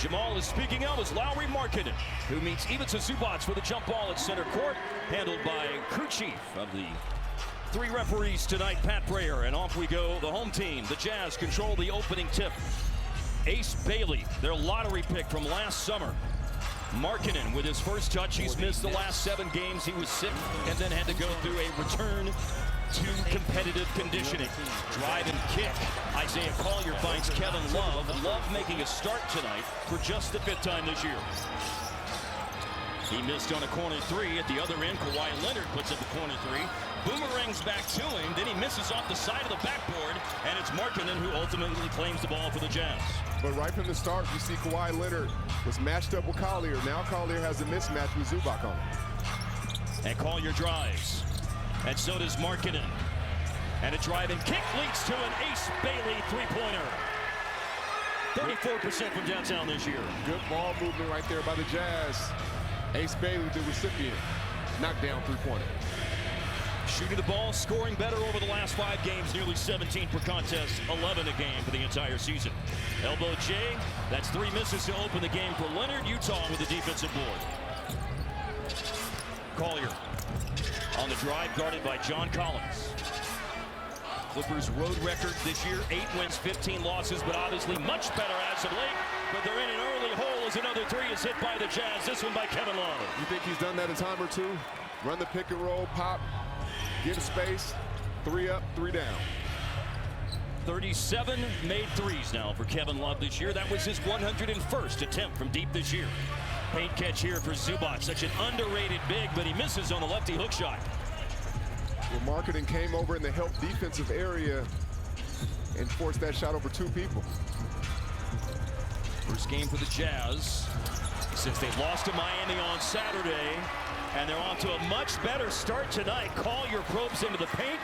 Jamal is speaking out as Lauri Markkanen, who meets Ivica Zubac for the jump ball at center court, handled by crew chief of the three referees tonight, Pat Brayer. And off we go. The home team, the Jazz, control the opening tip. Ace Bailey, their lottery pick from last summer. Markkanen with his first touch. He's missed the last 7 games. He was sick and then had to go through a return to competitive conditioning. Drive and kick. Isaiah Collier finds Kevin Love. Love making a start tonight for just the 5th time this year. He missed on a corner 3. At the other end, Kawhi Leonard puts up a corner 3. Boomerangs back to him. Then he misses off the side of the backboard. And it's Markkanen who ultimately claims the ball for the Jazz. But right from the start, you see Kawhi Leonard was matched up with Collier. Now Collier has a mismatch with Zubac on him. And Collier drives. And so does Markkanen. And a drive and kick leads to an Ace Bailey three-pointer. 34% from downtown this year. Good ball movement right there by the Jazz. Ace Bailey, the recipient, knocked down three-pointer. Shooting the ball, scoring better over the last 5 games, nearly 17 per contest, 11 a game for the entire season. Elbow J, that's 3 misses to open the game for Leonard. Utah with the defensive board. Collier on the drive, guarded by John Collins. Clippers' road record this year, 8 wins, 15 losses, but obviously much better as of late. But they're in an early hole as another 3 is hit by the Jazz. This one by Kevin Love. You think he's done that a time or two? Run the pick and roll, pop, give space, 3 up, 3 down. 37 made threes now for Kevin Love this year. That was his 101st attempt from deep this year. Paint catch here for Zubac, such an underrated big, but he misses on the lefty hook shot. Well, Markkanen came over in the help defensive area and forced that shot over 2 people. First game for the Jazz since they lost to Miami on Saturday, and they're on to a much better start tonight. Collier probes into the paint,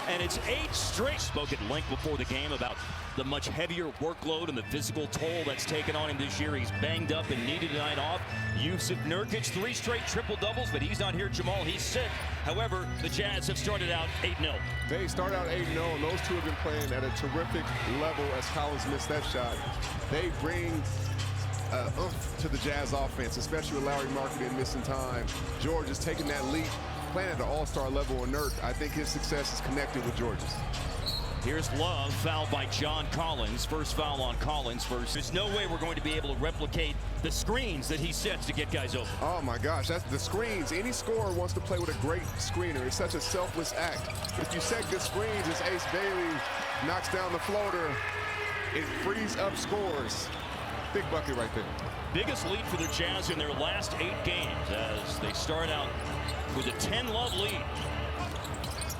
and it's 8 straight. Spoke at length before the game about the much heavier workload and the physical toll that's taken on him this year. He's banged up and needed a night off. Yusuf Nurkic, 3 straight triple-doubles, but he's not here. Jamal, he's sick. However, the Jazz have started out 8-0. They start out 8-0, and those two have been playing at a terrific level as Collins missed that shot. They bring oomph to the Jazz offense, especially with Lauri Markkanen missing time. George is taking that leap, playing at the all-star level inert. I think his success is connected with George's. Here's Love, fouled by John Collins. First foul on Collins first. There's no way we're going to be able to replicate the screens that he sets to get guys open. Oh my gosh, that's the screens. Any scorer wants to play with a great screener. It's such a selfless act. If you set good screens, as Ace Bailey knocks down the floater, it frees up scores. Big bucket right there. Biggest lead for the Jazz in their last 8 games as they start out with a 10-love lead.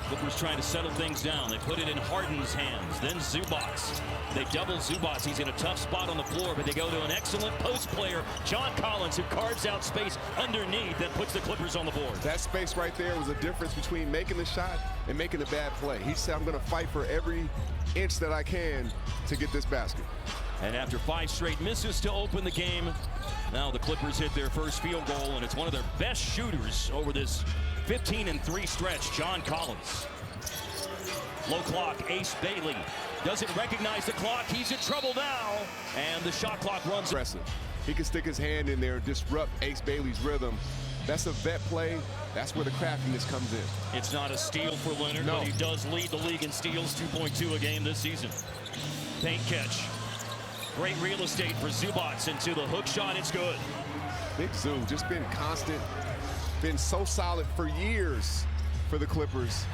Clippers trying to settle things down. They put it in Harden's hands. Then Zubac. They double Zubac. He's in a tough spot on the floor, but they go to an excellent post player, John Collins, who carves out space underneath that puts the Clippers on the board. That space right there was a difference between making the shot and making a bad play. He said, I'm going to fight for every inch that I can to get this basket. And after 5 straight misses to open the game, now the Clippers hit their first field goal, and it's one of their best shooters over this 15-3 stretch, John Collins. Low clock, Ace Bailey doesn't recognize the clock. He's in trouble now, and the shot clock runs. Impressive. He can stick his hand in there and disrupt Ace Bailey's rhythm. That's a vet play. That's where the craftiness comes in. It's not a steal for Leonard, but he does lead the league in steals, 2.2 a game this season. Paint catch. Great real estate for Zubac into the hook shot. It's good. Big Zoo just been constant, been so solid for years for the Clippers,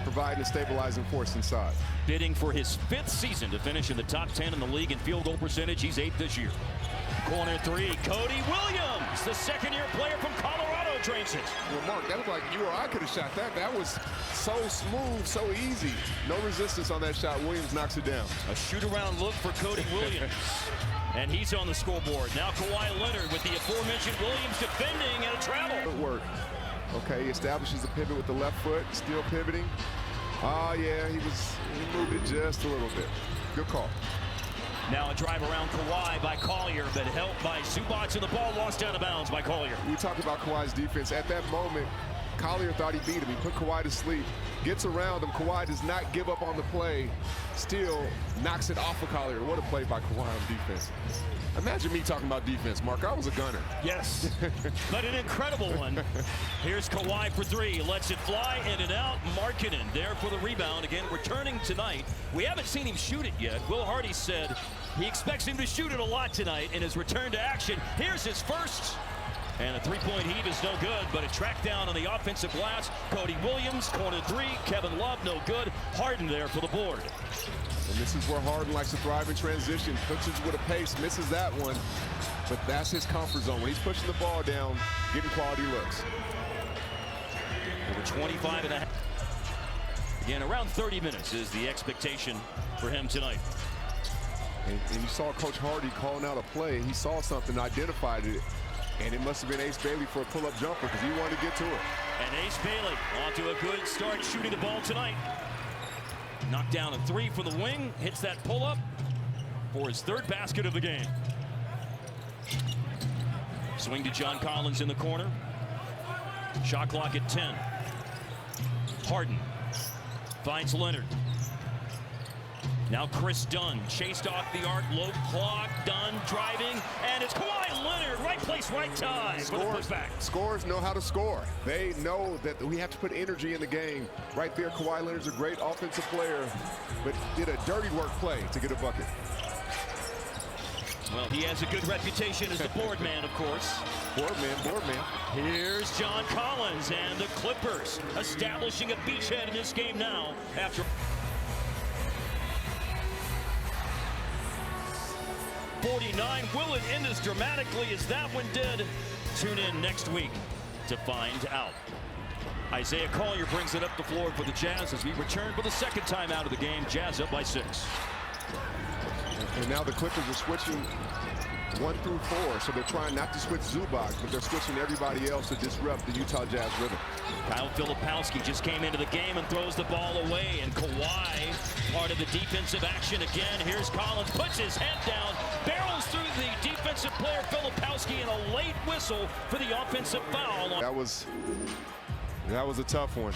providing a stabilizing force inside. Bidding for his 5th season to finish in the top 10 in the league in field goal percentage. He's 8th this year. Corner 3, Cody Williams, the second-year player from Colorado, drains it. Well, Mark, that looked like you or I could have shot that. That was so smooth, so easy. No resistance on that shot. Williams knocks it down. A shoot-around look for Cody Williams. And he's on the scoreboard. Now Kawhi Leonard with the aforementioned Williams defending and a travel. Good work. Okay, he establishes a pivot with the left foot, still pivoting. Oh, yeah, he moved it just a little bit. Good call. Now a drive around Kawhi by Collier, but helped by Zubac, and the ball lost out of bounds by Collier. We talked about Kawhi's defense. At that moment, Collier thought he beat him. He put Kawhi to sleep. Gets around him. Kawhi does not give up on the play. Still knocks it off of Collier. What a play by Kawhi on defense. Imagine me talking about defense, Mark. I was a gunner. Yes, but an incredible one. Here's Kawhi for three. Lets it fly in and out. Markkanen there for the rebound. Again, returning tonight. We haven't seen him shoot it yet. Will Hardy said he expects him to shoot it a lot tonight in his return to action. Here's his first. And a three-point heave is no good, but a track down on the offensive glass. Cody Williams, corner three. Kevin Love, no good. Harden there for the board. And this is where Harden likes to thrive in transition. Pushes with a pace, misses that one. But that's his comfort zone. When he's pushing the ball down, getting quality looks. Over 25 and a half. Again, around 30 minutes is the expectation for him tonight. And you saw Coach Hardy calling out a play. He saw something, identified it. And it must have been Ace Bailey for a pull-up jumper because he wanted to get to it. And Ace Bailey off to a good start shooting the ball tonight. Knocked down a three from the wing. Hits that pull-up for his third basket of the game. Swing to John Collins in the corner. Shot clock at 10. Harden finds Leonard. Now Chris Dunn chased off the arc, low clock, Dunn driving, and it's Kawhi Leonard, right place, right time for the putback. Scorers know how to score. They know that we have to put energy in the game. Right there, Kawhi Leonard's a great offensive player, but did a dirty work play to get a bucket. Well, he has a good reputation as the board man, of course. Board man. Here's John Collins and the Clippers establishing a beachhead in this game now after 49. Will it end as dramatically as that one did? Tune in next week to find out. Isaiah Collier brings it up the floor for the Jazz as we return for the second time out of the game. Jazz up by 6. And now the Clippers are switching 1 through 4, so they're trying not to switch Zubac, but they're switching everybody else to disrupt the Utah Jazz rhythm. Kyle Filipowski just came into the game and throws the ball away, and Kawhi, part of the defensive action again. Here's Collins, puts his head down, barrels through the defensive player Filipowski, and a late whistle for the offensive foul. That was a tough one.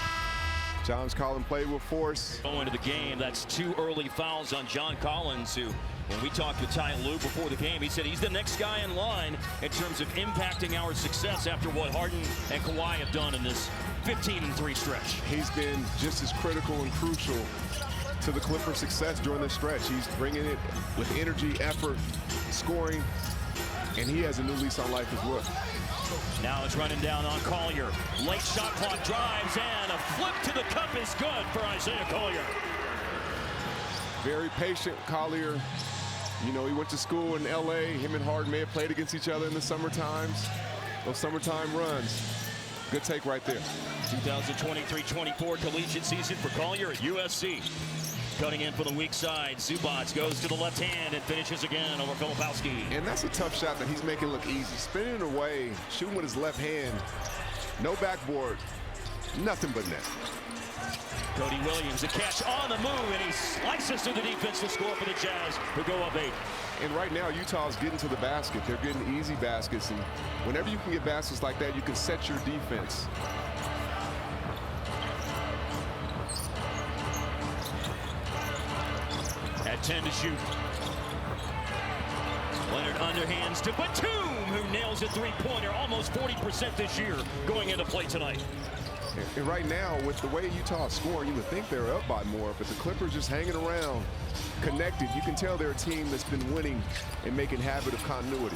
John Collins played with force. Going into the game, that's 2 early fouls on John Collins, who, when we talked with Ty Lue before the game, he said he's the next guy in line in terms of impacting our success after what Harden and Kawhi have done in this 15-3 stretch. He's been just as critical and crucial to the Clippers' success during this stretch. He's bringing it with energy, effort, scoring, and he has a new lease on life as well. Now it's running down on Collier. Late shot clock drives, and a flip to the cup is good for Isaiah Collier. Very patient Collier. You know, he went to school in LA. Him and Harden may have played against each other in the summer times. Those summertime runs. Good take right there. 2023-24 collegiate season for Collier at USC. Cutting in for the weak side. Zubac goes to the left hand and finishes again over Filipowski. And that's a tough shot that he's making look easy. Spinning it away, shooting with his left hand. No backboard, nothing but net. Cody Williams, a catch on the move, and he slices through the defense to score for the Jazz, who go up 8. And right now, Utah's getting to the basket. They're getting easy baskets, and whenever you can get baskets like that, you can set your defense. At 10 to shoot. Leonard underhands to Batum, who nails a three-pointer, almost 40% this year going into play tonight. And right now, with the way Utah is scoring, you would think they're up by more, but the Clippers just hanging around, connected. You can tell they're a team that's been winning and making habit of continuity.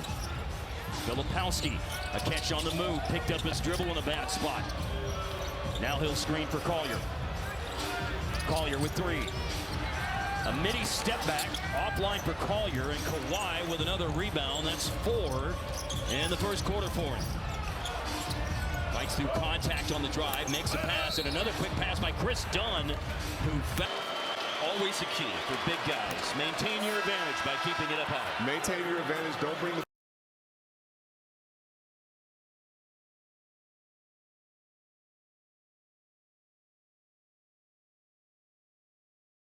Filipowski, a catch on the move, picked up his dribble in a bad spot. Now he'll screen for Collier. Collier with 3. A midi step back, offline for Collier, and Kawhi with another rebound. That's 4 in the first quarter for him. Fights through contact on the drive, makes a pass, and another quick pass by Chris Dunn, who always a key for big guys. Maintain your advantage by keeping it up high. Maintain your advantage. Don't bring the